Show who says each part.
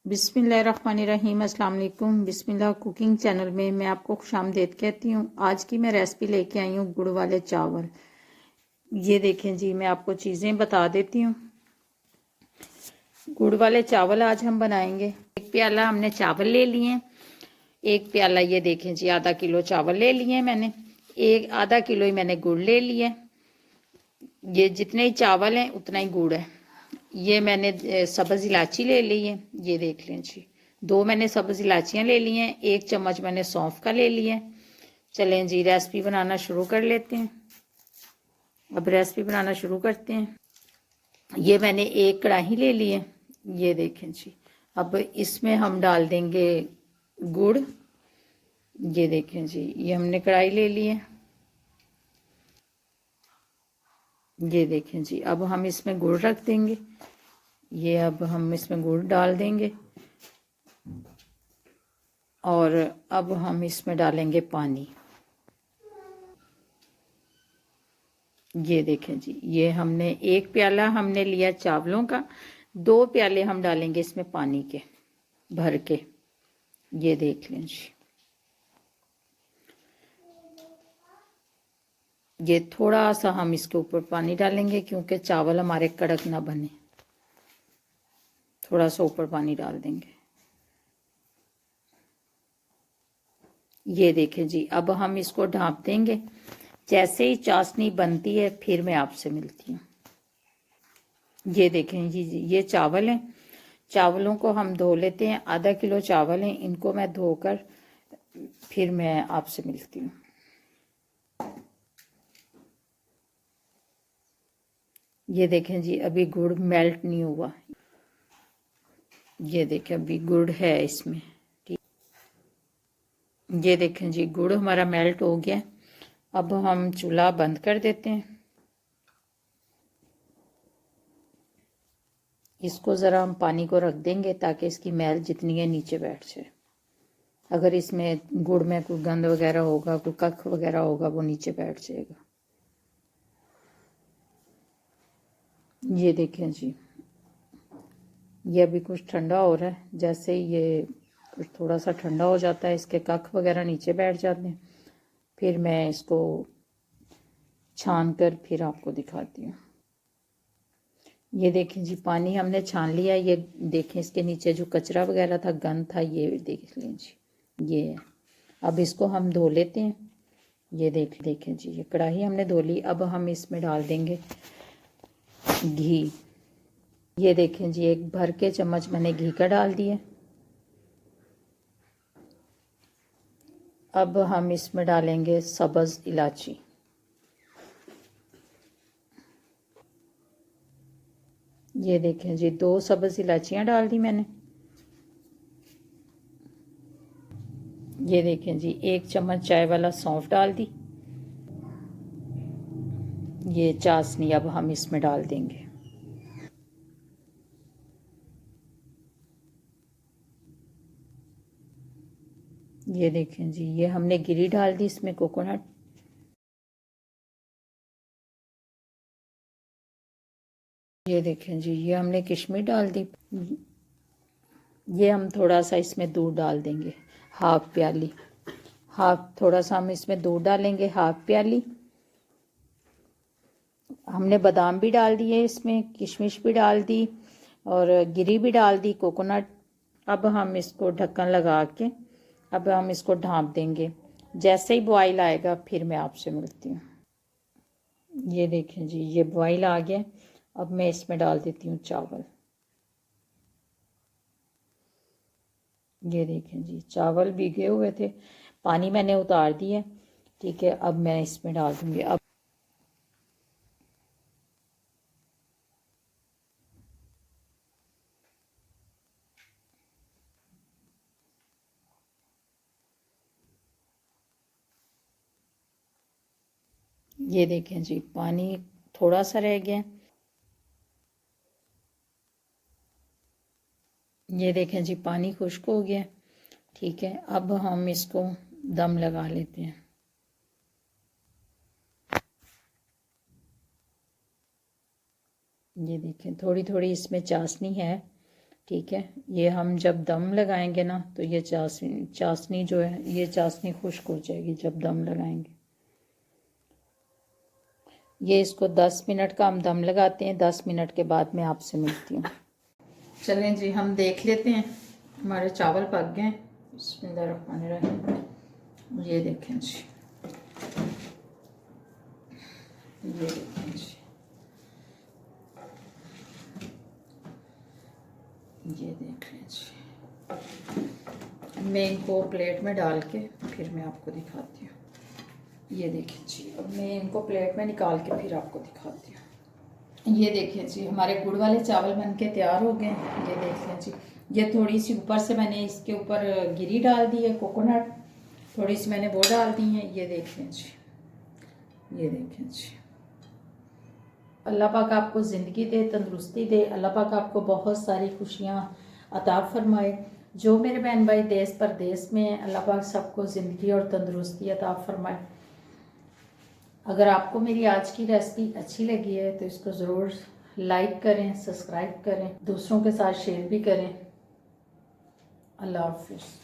Speaker 1: बिस्मिल्लाहिर्रहमानिर्रहीम। अस्सलाम वालेकुम। बिस्मिल्लाह कुकिंग चैनल में मैं आपको खुशामदीद कहती हूँ। आज की मैं रेसिपी लेके आई हूँ गुड़ वाले चावल। ये देखें जी, मैं आपको चीज़ें बता देती हूँ। गुड़ वाले चावल आज हम बनाएंगे। एक प्याला हमने चावल ले लिए। एक प्याला ये देखें जी, आधा किलो चावल ले लिए मैंने। एक आधा किलो ही मैंने गुड़ ले लिया। ये जितने ही चावल हैं उतना ही गुड़ है। ये मैंने सब्ज़ इलायची ले ली है, ये देख लें जी। 2 मैंने सब्ज़ इलायचियाँ ले ली हैं। 1 चम्मच मैंने सौंफ का ले लिया है। चलें जी, रेसिपी बनाना शुरू कर लेते हैं। अब रेसिपी बनाना शुरू करते हैं। ये मैंने एक कढ़ाई ले ली है, ये देखें जी। अब इसमें हम डाल देंगे गुड़। ये देखें जी, ये हमने कढ़ाई ले ली है। ये देखें जी, अब हम इसमें गुड़ रख देंगे। ये अब हम इसमें गुड़ डाल देंगे और अब हम इसमें डालेंगे पानी। ये देखें जी, ये हमने 1 प्याला हमने लिया चावलों का। 2 प्याले हम डालेंगे इसमें पानी के भर के। ये देख लें जी। ये थोड़ा सा हम इसके ऊपर पानी डालेंगे क्योंकि चावल हमारे कड़क ना बने। थोड़ा सा ऊपर पानी डाल देंगे। ये देखें जी, अब हम इसको ढाँप देंगे। जैसे ही चाशनी बनती है फिर मैं आपसे मिलती हूँ। ये देखें जी, ये चावल हैं। चावलों को हम धो लेते हैं। आधा किलो चावल हैं, इनको मैं धोकर फिर मैं आपसे मिलती हूँ। ये देखें जी, अभी गुड़ मेल्ट नहीं हुआ। ये देखें, अभी गुड़ है इसमें। ठीक, ये देखें जी, गुड़ हमारा मेल्ट हो गया। अब हम चूल्हा बंद कर देते हैं। इसको ज़रा हम पानी को रख देंगे ताकि इसकी मैल जितनी है नीचे बैठ जाए। अगर इसमें गुड़ में कोई गंद वगैरह होगा, कोई कख वगैरह होगा, वो नीचे बैठ जाएगा। ये देखें जी, ये अभी कुछ ठंडा हो रहा है। जैसे ही ये कुछ थोड़ा सा ठंडा हो जाता है, इसके कख वगैरह नीचे बैठ जाते हैं। फिर मैं इसको छान कर फिर आपको दिखाती हूँ। ये देखें जी, पानी हमने छान लिया। ये देखें, इसके नीचे जो कचरा वगैरह था, गंद था, ये देख लें जी, ये है। अब इसको हम धो लेते हैं। ये देखें जी, ये कढ़ाई हमने धो ली। अब हम इसमें डाल देंगे घी। ये देखें जी, 1 भर के चम्मच मैंने घी का डाल दिया। अब हम इसमें डालेंगे सब्ज़ इलायची। ये देखें जी, 2 सब्ज़ इलायचियाँ डाल दी मैंने। ये देखें जी, 1 चम्मच चाय वाला सौंफ डाल दी। ये चाशनी अब हम इसमें डाल देंगे। ये देखें जी, ये हमने गिरी डाल दी इसमें, कोकोनट। ये देखें जी, ये हमने किशमिश डाल दी। ये हम थोड़ा सा इसमें दूध डाल देंगे, हाफ प्याली। थोड़ा सा हम इसमें दूध डालेंगे, हाफ प्याली। हमने बादाम भी डाल दिए इसमें, किशमिश भी डाल दी और गिरी भी डाल दी, कोकोनट। अब हम इसको ढक्कन लगा के अब हम इसको ढाँप देंगे। जैसे ही बॉयल आएगा फिर मैं आपसे मिलती हूँ। ये देखें जी, ये बॉयल आ गया। अब मैं इसमें डाल देती हूँ चावल। ये देखें जी, चावल भीगे हुए थे, पानी मैंने उतार दिया। ठीक है, अब मैं इसमें डाल दूँगी। अब ये देखें जी, पानी थोड़ा सा रह गया। ये देखें जी, पानी खुश्क हो गया। ठीक है, अब हम इसको दम लगा लेते हैं। ये देखें, थोड़ी थोड़ी इसमें चाशनी है, ठीक है। ये हम जब दम लगाएंगे ना तो ये चाशनी जो है, ये चाशनी खुश्क हो जाएगी जब दम लगाएंगे। ये इसको 10 मिनट का हम दम लगाते हैं। 10 मिनट के बाद मैं आपसे मिलती हूँ। चलें जी, हम देख लेते हैं हमारे चावल पक गए। बिस्मिल्लाहिर्रहमानिर्रहीम। ये देखें जी, ये देखें जी, ये देख लें जी। मैं इनको प्लेट में डाल के फिर मैं आपको दिखाती हूँ। ये देखें जी, अब मैं इनको प्लेट में निकाल के फिर आपको दिखाती हूँ। ये देखें जी, हमारे गुड़ वाले चावल बन के तैयार हो गए। ये देख लें जी, ये थोड़ी सी ऊपर से मैंने इसके ऊपर गिरी डाल दी है, कोकोनट थोड़ी सी मैंने वो डाल दी है। ये देख लें जी, ये देखें जी। अल्लाह पाक आपको ज़िंदगी दे, तंदुरुस्ती दे। अल्लाह पाक आपको बहुत सारी खुशियाँ अता फरमाए। जो मेरे बहन भाई देश परदेश में हैं, अल्लाह पाक सबको ज़िंदगी और तंदुरुस्ती अता फरमाए। अगर आपको मेरी आज की रेसिपी अच्छी लगी है तो इसको ज़रूर लाइक करें, सब्सक्राइब करें, दूसरों के साथ शेयर भी करें। अल्लाह हाफिज़।